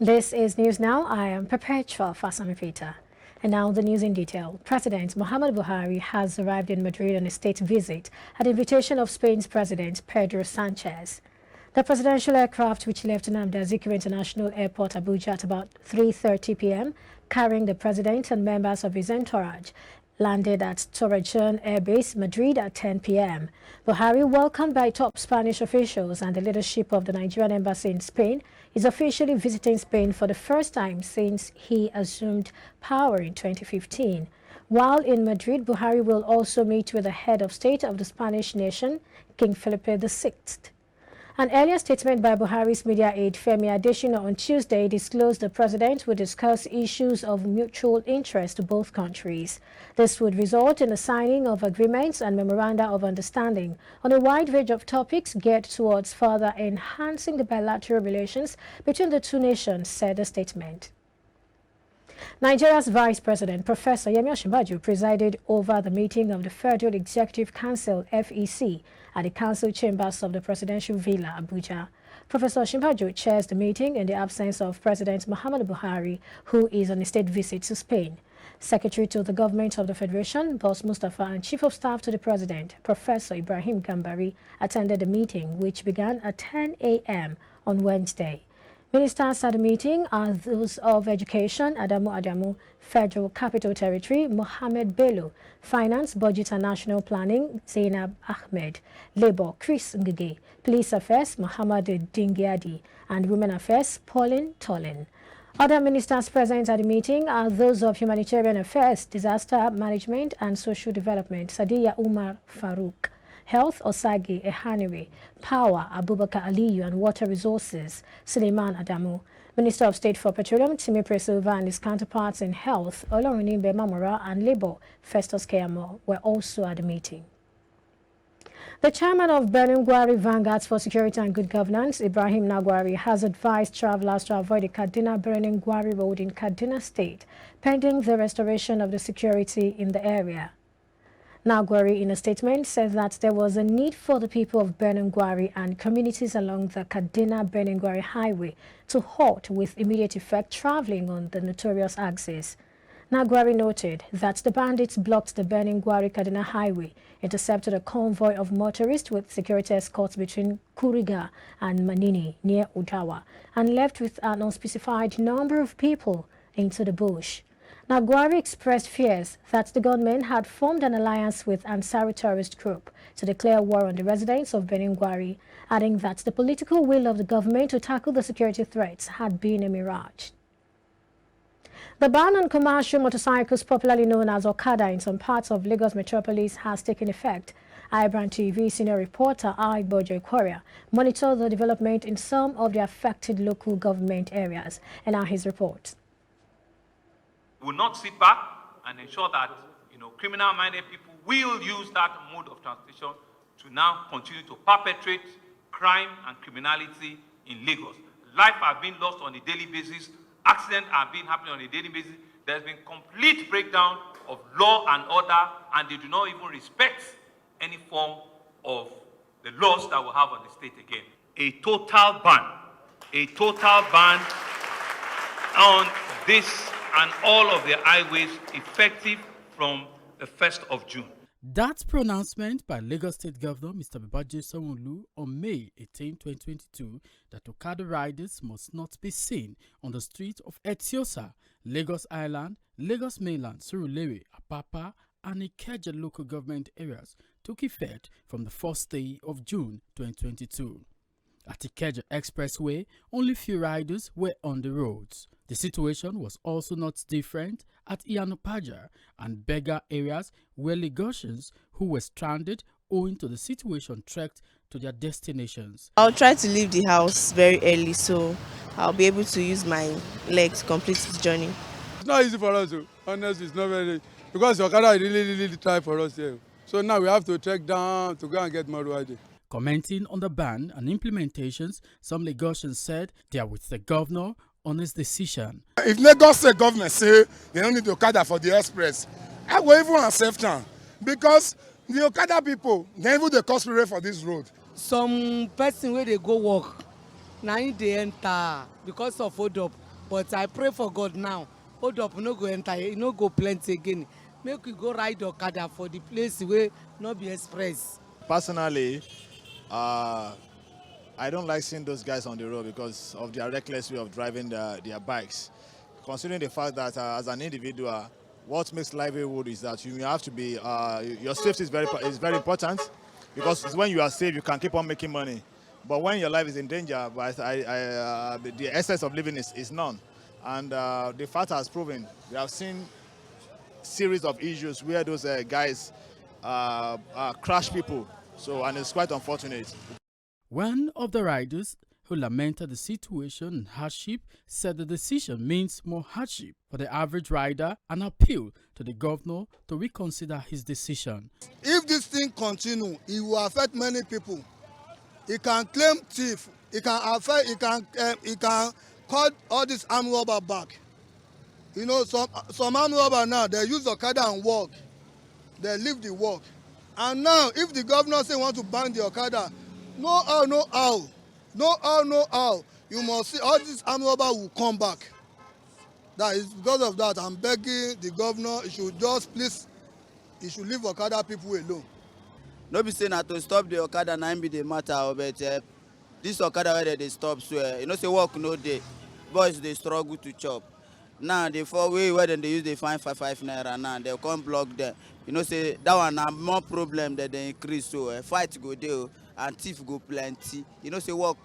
This is News Now. I am Perpetua Fasamipita. And now the news in detail. President Muhammadu Buhari has arrived in Madrid on a state visit at the invitation of Spain's President Pedro Sanchez. The presidential aircraft, which left Nnamdi Azikiwe International Airport, Abuja at about 3:30 p.m., carrying the president and members of his entourage, landed at Torrejón Air Base, Madrid at 10 p.m. Buhari, welcomed by top Spanish officials and the leadership of the Nigerian embassy in Spain, is officially visiting Spain for the first time since he assumed power in 2015. While in Madrid, Buhari will also meet with the head of state of the Spanish nation, King Felipe VI. An earlier statement by Buhari's media aide Femi Adesina on Tuesday disclosed the president would discuss issues of mutual interest to both countries. This would result in the signing of agreements and memoranda of understanding on a wide range of topics geared towards further enhancing the bilateral relations between the two nations, said the statement. Nigeria's Vice President, Professor Yemi Osinbajo, presided over the meeting of the Federal Executive Council, FEC, at the Council Chambers of the Presidential Villa, Abuja. Professor Osinbajo chairs the meeting in the absence of President Muhammadu Buhari, who is on a state visit to Spain. Secretary to the Government of the Federation, Boss Mustafa, and Chief of Staff to the President, Professor Ibrahim Gambari, attended the meeting, which began at 10 a.m. on Wednesday. Ministers at the meeting are those of Education, Adamu, Federal Capital Territory, Mohammed Bello, Finance, Budget and National Planning, Zainab Ahmed, Labour, Chris Ngige, Police Affairs, Muhammad Dingyadi, and Women Affairs, Pauline Tolin. Other ministers present at the meeting are those of Humanitarian Affairs, Disaster Management and Social Development, Sadiya Umar Farouk, Health, Osagi Ehaniwe, Power, Abubakar Aliyu, and Water Resources, Suleiman Adamu. Minister of State for Petroleum, Timi Presilva, and his counterparts in Health, Olorunimbe Mamora, and Labour, Festus Keyamo, were also at the meeting. The chairman of Benin Gwari Vanguards for Security and Good Governance, Ibrahim Nagwari, has advised travelers to avoid the Kaduna-Benin Gwari Road in Kaduna State, pending the restoration of the security in the area. Nagwari, in a statement, said that there was a need for the people of Benin Gwari and communities along the Kaduna-Benin Gwari Highway to halt with immediate effect traveling on the notorious axis. Nagwari noted that the bandits blocked the Benin Gwari-Kaduna Highway, intercepted a convoy of motorists with security escorts between Kuriga and Manini near Udawa, and left with an unspecified number of people into the bush. Nagwari expressed fears that the government had formed an alliance with Ansari terrorist group to declare war on the residents of Benin Gwari, adding that the political will of the government to tackle the security threats had been a mirage. The ban on commercial motorcycles, popularly known as OKADA, in some parts of Lagos metropolis has taken effect. iBrandTV senior reporter Igbojo monitored the development in some of the affected local government areas, and now his report. We will not sit back and ensure that criminal-minded people will use that mode of transportation to now continue to perpetrate crime and criminality in Lagos. Life has been lost on a daily basis. Accidents have been happening on a daily basis. There's been complete breakdown of law and order, and they do not even respect any form of the laws that we have on the state again. A total ban on this and all of the highways effective from the 1st of June. That pronouncement by Lagos State Governor Mr. Babajide Sanwo-Olu on May 18, 2022, that OKADA riders must not be seen on the streets of ETIOSA, Lagos Island, Lagos Mainland, Surulere, Apapa, and IKEJA local government areas took effect from the first day of June 2022. At IKEJA Expressway, only few riders were on the roads. The situation was also not different at Iyanopaja and Bega areas, where Lagosians who were stranded owing to the situation trekked to their destinations. I'll try to leave the house very early so I'll be able to use my legs to complete the journey. It's not easy for us, honestly, it's not very, because OKADA really tried for us here. So now we have to trek down to go and get more riding. Commenting on the ban and implementations, some Lagosians said they are with the governor on his decision. If Lagos State government say they don't need OKADA for the express, I will even accept them, because the OKADA people, they even the cost rate for this road. Some person where they go work, now they enter because of hold up. But I pray for God now. Hold up, no go enter, no go plenty again. Make we go ride Okada for the place where not be express. Personally, I don't like seeing those guys on the road because of their reckless way of driving their bikes. Considering the fact that as an individual, what makes livelihood is that you have to be, your safety is very important, because it's when you are safe you can keep on making money. But when your life is in danger, the essence of living is none. And the fact has proven, we have seen series of issues where those guys crash people. So, and it's quite unfortunate. One of the riders who lamented the situation and hardship said the decision means more hardship for the average rider and appealed to the governor to reconsider his decision. If this thing continues, it will affect many people. It can claim thief. It can affect. It can call all this armed robber back. You know, some armed robber now, they use Okada and walk. They leave the work. And now, if the governor say want to ban the Okada, no how. You must see all these armed robbers will come back. That is because of that. I'm begging the governor, he should just please, he should leave Okada people alone. No be saying that to stop the Okada na be the matter, but this Okada where they stop, so you know say work no day. Boys they struggle to chop. Now they fall way where they use they find 5 naira now they come block them. You know say that one na more problem that they increase, so fight go there and thief go plenty. You know say work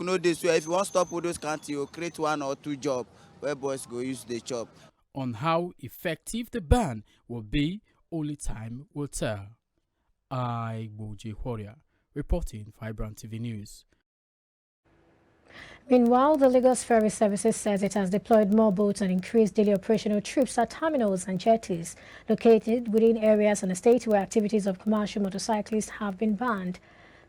no day, so if you want to stop all those country, you create 1 or 2 jobs where boys go use the chop. On how effective the ban will be, only time will tell. Warrior, reporting for iBrandTV News. Meanwhile, the Lagos Ferry Services says it has deployed more boats and increased daily operational trips at terminals and jetties located within areas in the state where activities of commercial motorcyclists have been banned.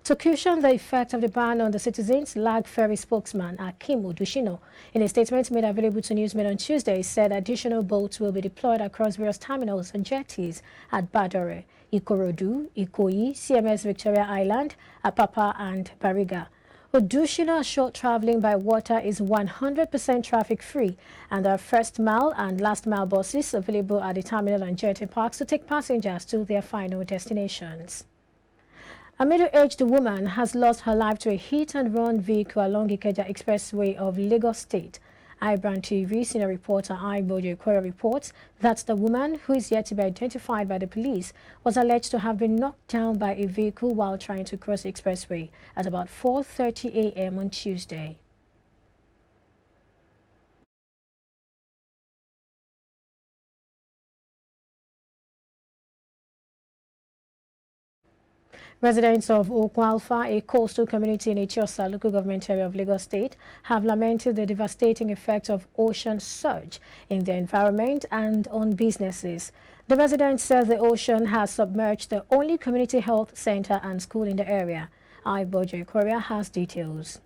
To cushion the effect of the ban on the citizens, LAG Ferry spokesman Akim Odushino, in a statement made available to Newsmaid on Tuesday, said additional boats will be deployed across various terminals and jetties at Badore, Ikorodu, Ikoyi, CMS Victoria Island, Apapa and Bariga. Odushino assured traveling by water is 100% traffic-free, and there are first mile and last mile buses available at the terminal and jetty parks to take passengers to their final destinations. A middle-aged woman has lost her life to a hit-and-run vehicle along IKEJA Expressway of Lagos State. iBrandTV senior reporter Ibojo reports that the woman, who is yet to be identified by the police, was alleged to have been knocked down by a vehicle while trying to cross the expressway at about 4:30 a.m. on Tuesday. Residents of OKUN-ALFA, a coastal community in ETIOSA, local government area of Lagos State, have lamented the devastating effect of ocean surge in the environment and on businesses. The residents said the ocean has submerged the only community health center and school in the area. Ibojo has details.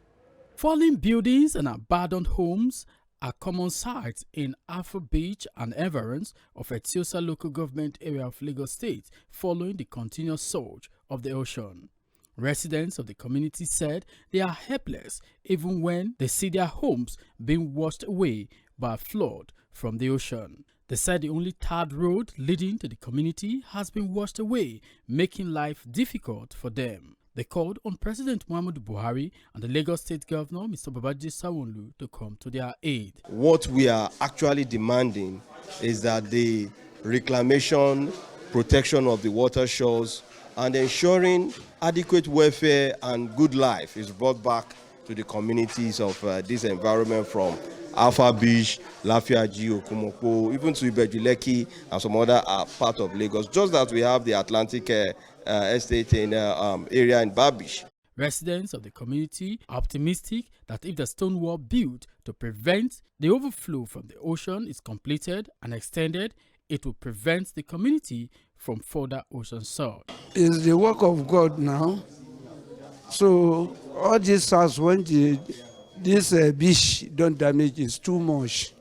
Falling buildings and abandoned homes are common sights in Alpha Beach and environs of ETIOSA local government area of Lagos State following the continuous surge of the ocean. Residents of the community said they are helpless even when they see their homes being washed away by a flood from the ocean. They said the only tarred road leading to the community has been washed away, making life difficult for them. They called on President Muhammadu Buhari and the Lagos State Governor, Mr. Babajide Sanwo-Olu, to come to their aid. What we are actually demanding is that the reclamation, protection of the water shores, and ensuring adequate welfare and good life is brought back to the communities of this environment, from Alpha Beach, Lafiaji, Okomoko, even to Ibejuleki and some other part of Lagos. Just that we have the Atlantic estate in area in Babish. Residents of the community are optimistic that if the stone wall built to prevent the overflow from the ocean is completed and extended, it will prevent the community from further ocean surge. It's the work of God now. So all this house, when this beach don't damage, is too much.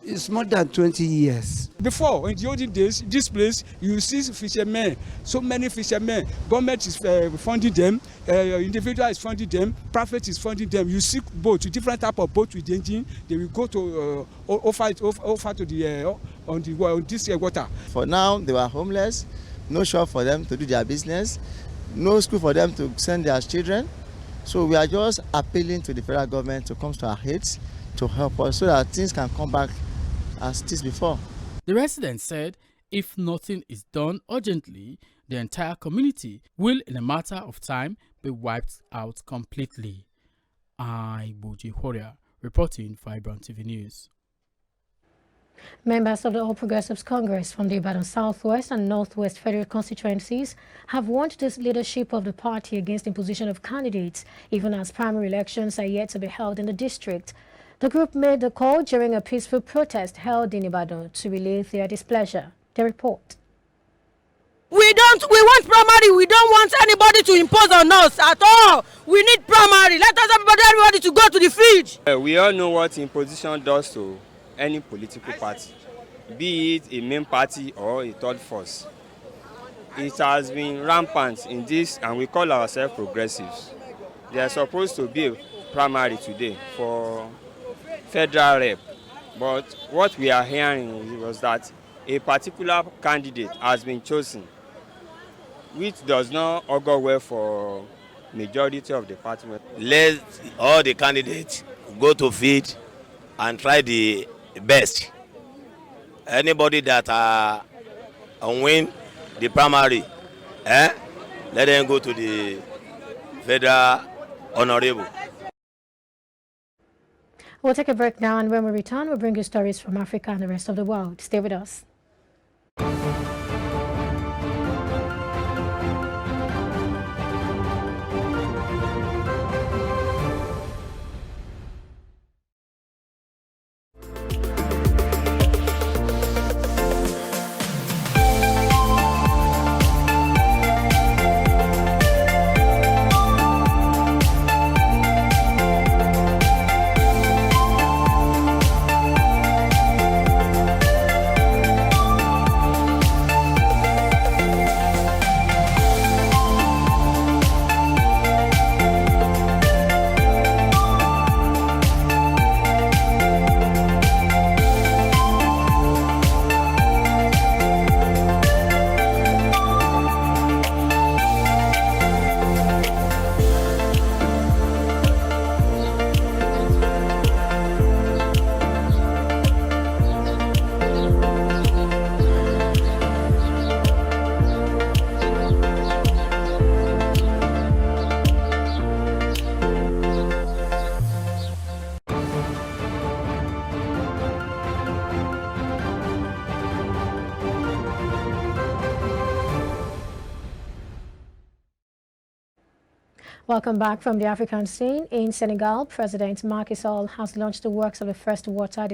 It's more than 20 years. Before, in the olden days, this place, you see fishermen, so many fishermen. Government is funding them, individual is funding them, private is funding them. You see boats, different type of boats with engine. They will go to offer to the on this water. For now, they were homeless, no shop for them to do their business, no school for them to send their children. So we are just appealing to the federal government to come to our aid to help us so that things can come back as it is before. The residents said if nothing is done urgently, the entire community will, in a matter of time, be wiped out completely. Iboji reporting for iBrandTV News. Members of the All Progressives Congress from the Ibadan Southwest and Northwest federal constituencies have warned the leadership of the party against imposition of candidates, even as primary elections are yet to be held in the district. The group made the call during a peaceful protest held in Ibadan to relieve their displeasure. The report. We want primary. We don't want anybody to impose on us at all. We need primary. Let us everybody to go to the field. We all know what imposition does to any political party, be it a main party or a third force. It has been rampant in this, and we call ourselves progressives. There are supposed to be a primary today for federal rep, but what we are hearing was that a particular candidate has been chosen, which does not augur well for majority of the party. Let all the candidates go to field and try the best. Anybody that win the primary, let them go to the federal honorable. We'll take a break now, and when we return, we'll bring you stories from Africa and the rest of the world. Stay with us. Welcome back from the African scene. In Senegal, President Macky Sall has launched the works of the first water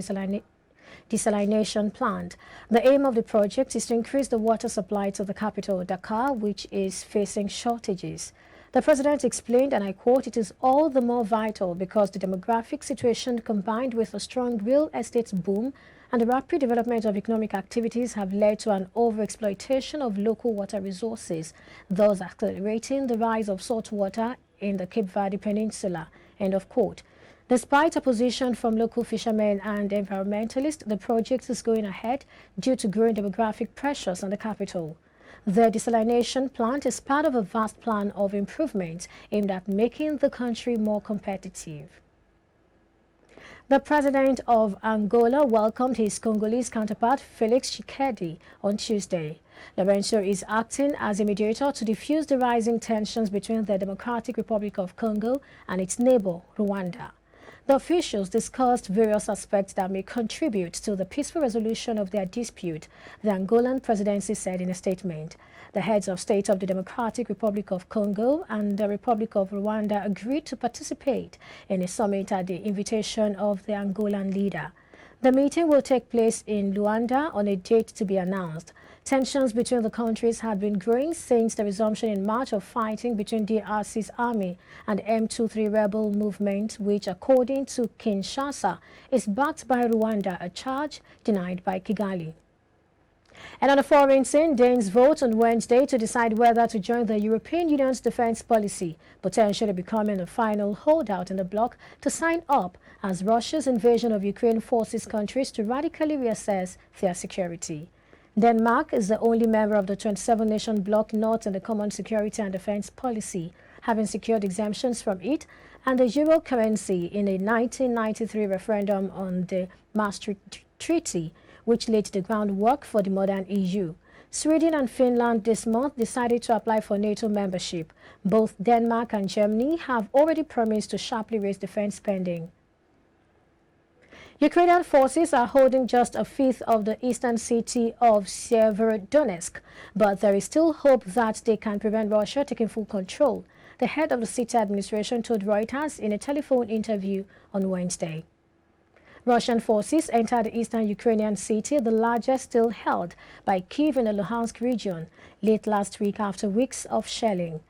desalination plant. The aim of the project is to increase the water supply to the capital, Dakar, which is facing shortages. The president explained, and I quote, "It is all the more vital because the demographic situation combined with a strong real estate boom and the rapid development of economic activities have led to an overexploitation of local water resources, thus accelerating the rise of salt water in the Cape Verde Peninsula." End of quote. Despite opposition from local fishermen and environmentalists, the project is going ahead due to growing demographic pressures on the capital. The desalination plant is part of a vast plan of improvements aimed at making the country more competitive. The president of Angola welcomed his Congolese counterpart Felix Tshisekedi on Tuesday. Lorenzo is acting as a mediator to diffuse the rising tensions between the Democratic Republic of Congo and its neighbor, Rwanda. The officials discussed various aspects that may contribute to the peaceful resolution of their dispute, the Angolan presidency said in a statement. The heads of state of the Democratic Republic of Congo and the Republic of Rwanda agreed to participate in a summit at the invitation of the Angolan leader. The meeting will take place in Luanda on a date to be announced. Tensions between the countries had been growing since the resumption in March of fighting between DRC's army and M23 rebel movement, which, according to Kinshasa, is backed by Rwanda, a charge denied by Kigali. And on a foreign scene, Danes vote on Wednesday to decide whether to join the European Union's defense policy, potentially becoming the final holdout in the bloc to sign up as Russia's invasion of Ukraine forces countries to radically reassess their security. Denmark is the only member of the 27-nation bloc not in the Common Security and Defense Policy, having secured exemptions from it and the euro currency in a 1993 referendum on the Maastricht Treaty, which laid the groundwork for the modern EU. Sweden and Finland this month decided to apply for NATO membership. Both Denmark and Germany have already promised to sharply raise defense spending. Ukrainian forces are holding just a fifth of the eastern city of Severodonetsk, but there is still hope that they can prevent Russia taking full control, the head of the city administration told Reuters in a telephone interview on Wednesday. Russian forces entered the eastern Ukrainian city, the largest still held by Kyiv in the Luhansk region, late last week after weeks of shelling.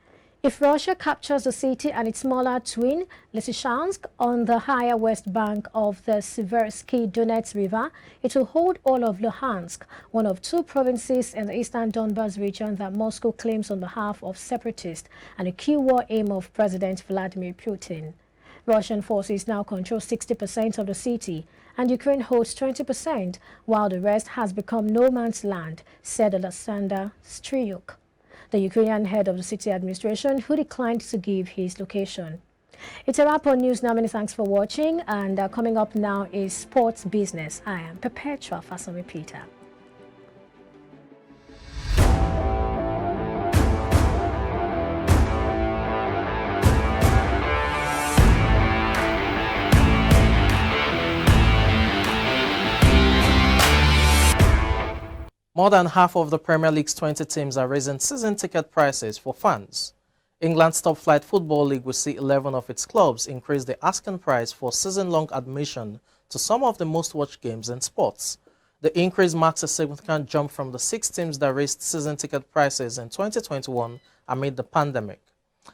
If Russia captures the city and its smaller twin, Lysychansk, on the higher west bank of the Seversky Donets River, it will hold all of Luhansk, one of two provinces in the eastern Donbas region that Moscow claims on behalf of separatists and a key war aim of President Vladimir Putin. Russian forces now control 60% of the city, and Ukraine holds 20%, while the rest has become no man's land, said Alexander Stryuk, the Ukrainian head of the city administration, who declined to give his location. It's a wrap on news now. Many thanks for watching, and coming up now is sports business. I am Perpetua Fasami Peter. More than half of the Premier League's 20 teams are raising season ticket prices for fans. England's Top Flight Football League will see 11 of its clubs increase the asking price for season-long admission to some of the most-watched games in sports. The increase marks a significant jump from the 6 teams that raised season ticket prices in 2021 amid the pandemic.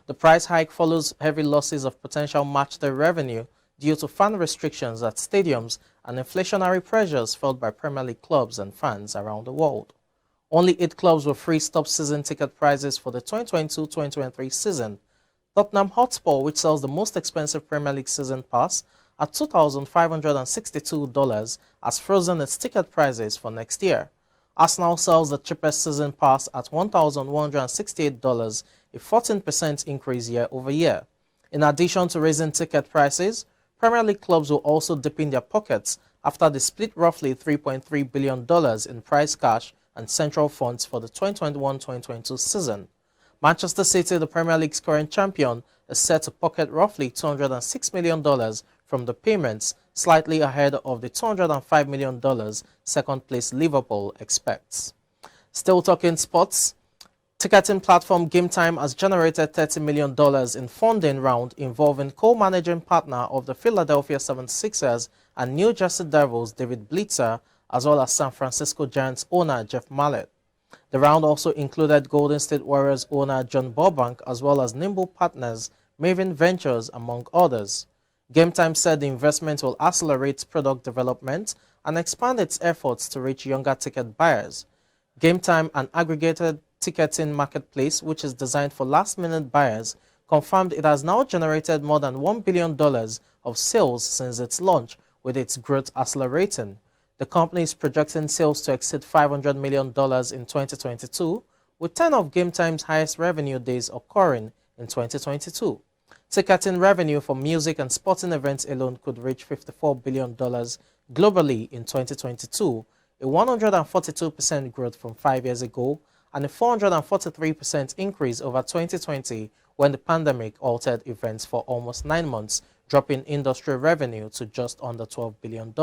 The price hike follows heavy losses of potential matchday revenue due to fan restrictions at stadiums and inflationary pressures felt by Premier League clubs and fans around the world. Only 8 clubs were free top season ticket prices for the 2022-2023 season. Tottenham Hotspur, which sells the most expensive Premier League season pass at $2,562, has frozen its ticket prices for next year. Arsenal sells the cheapest season pass at $1,168, a 14% increase year over year. In addition to raising ticket prices, Premier League clubs will also dip in their pockets after they split roughly $3.3 billion in prize cash and central funds for the 2021-2022 season. Manchester City, the Premier League's current champion, is set to pocket roughly $206 million from the payments, slightly ahead of the $205 million second-place Liverpool expects. Still talking sports, ticketing platform Game Time has generated $30 million in funding round involving co-managing partner of the Philadelphia 76ers and New Jersey Devils David Blitzer, as well as San Francisco Giants owner Jeff Mallett. The round also included Golden State Warriors owner John Burbank, as well as Nimble Partners, Maven Ventures, among others. Game Time said the investment will accelerate product development and expand its efforts to reach younger ticket buyers. Game Time, an aggregated ticketing marketplace which is designed for last-minute buyers, confirmed it has now generated more than $1 billion of sales since its launch, with its growth accelerating. The company is projecting sales to exceed $500 million in 2022, with 10 of Game Time's highest revenue days occurring in 2022. Ticketing revenue for music and sporting events alone could reach $54 billion globally in 2022, a 142% growth from 5 years ago, and a 443% increase over 2020 when the pandemic altered events for almost 9 months, dropping industry revenue to just under $12 billion.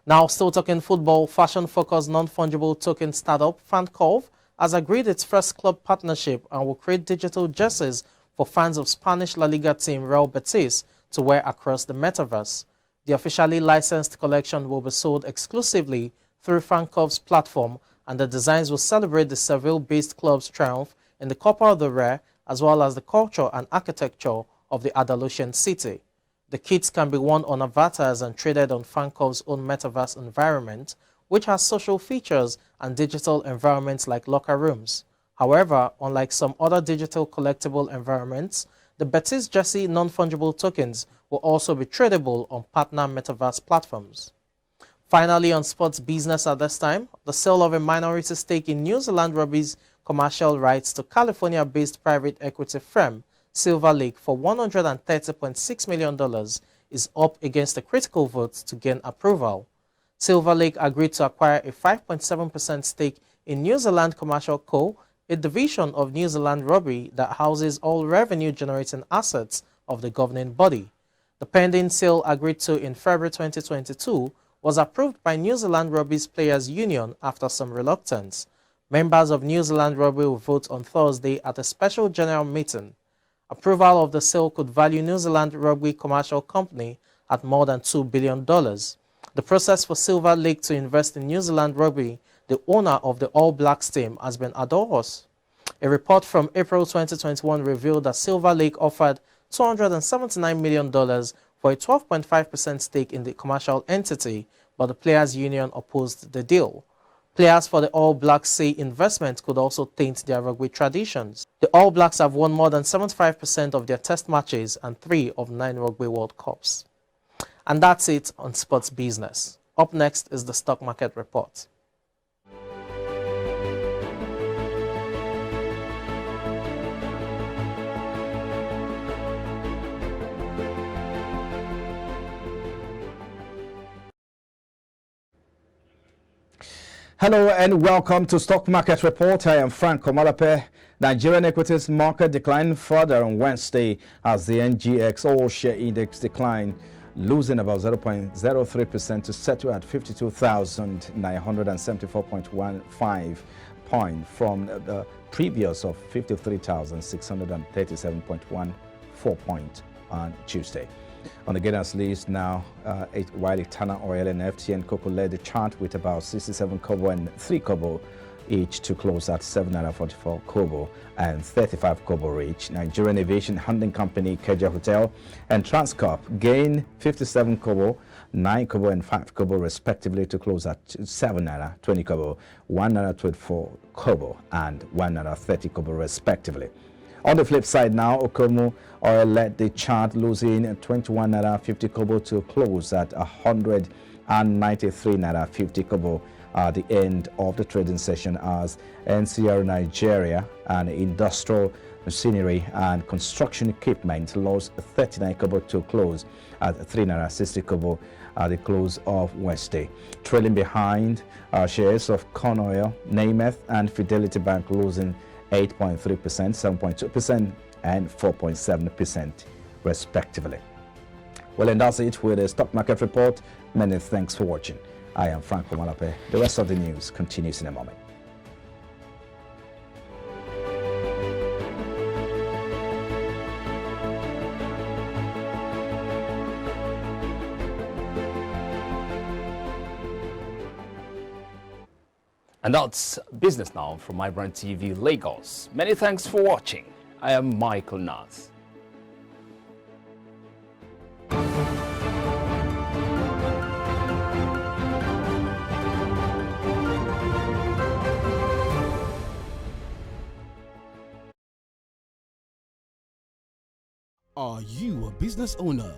Now, still talking football, fashion-focused non-fungible token startup FanCove has agreed its first club partnership and will create digital jerseys for fans of Spanish La Liga team Real Betis to wear across the metaverse. The officially licensed collection will be sold exclusively through FanCove's platform and the designs will celebrate the Seville-based club's triumph in the Copa del Rey, as well as the culture and architecture of the Andalusian city. The kits can be worn on avatars and traded on FanCov's own metaverse environment, which has social features and digital environments like locker rooms. However, unlike some other digital collectible environments, the Betis jersey non-fungible tokens will also be tradable on partner metaverse platforms. Finally, on sports business at this time, the sale of a minority stake in New Zealand Rugby's commercial rights to California-based private equity firm Silver Lake for $130.6 million is up against a critical vote to gain approval. Silver Lake agreed to acquire a 5.7% stake in New Zealand Commercial Co., a division of New Zealand Rugby that houses all revenue-generating assets of the governing body. The pending sale, agreed to in February 2022, was approved by New Zealand Rugby's Players Union after some reluctance. Members of New Zealand Rugby will vote on Thursday at a special general meeting. Approval of the sale could value New Zealand Rugby Commercial Company at more than $2 billion. The process for Silver Lake to invest in New Zealand Rugby, the owner of the All Blacks team, has been arduous. A report from April 2021 revealed that Silver Lake offered $279 million for a 12.5% stake in the commercial entity, but the Players Union opposed the deal. Players for the All Blacks say investment could also taint their rugby traditions. The All Blacks have won more than 75% of their test matches and 3 of 9 Rugby World Cups. And that's it on sports business. Up next is the stock market report. Hello and welcome to Stock Market Report. I am Frank Komalape. Nigerian equities market declined further on Wednesday as the NGX all-share index declined, losing about 0.03% to settle at 52,974.15 points from the previous of 53,637.14 points on Tuesday. On the gainers list now, while Etana Oil and FTN Cocoa led the chart with about 67 kobo and 3 kobo each to close at 744 kobo and 35 kobo each. Nigerian Aviation Handling Company, IKEJA Hotel and Transcorp gained 57 kobo, 9 kobo and 5 kobo respectively to close at 7 naira 20 kobo, 1 naira 24 kobo and 1 naira 30 kobo respectively. On the flip side now, OKUN-ALFA led the chart, losing 21 naira 50 kobo to close at 193 naira 50 kobo at the end of the trading session, as NCR Nigeria and Industrial Machinery and Construction Equipment lost 39 kobo to close at 3 naira 60 kobo at the close of Wednesday. Trailing behind shares of Corn Oil, Namath and Fidelity Bank losing 8.3%, 7.2% and 4.7% respectively. Well, and that's it with the stock market report. Many thanks for watching. I am Frank Komalape. The rest of the news continues in a moment. And that's Business Now from iBrandTV Lagos. Many thanks for watching. I am Michael Nath. Are you a business owner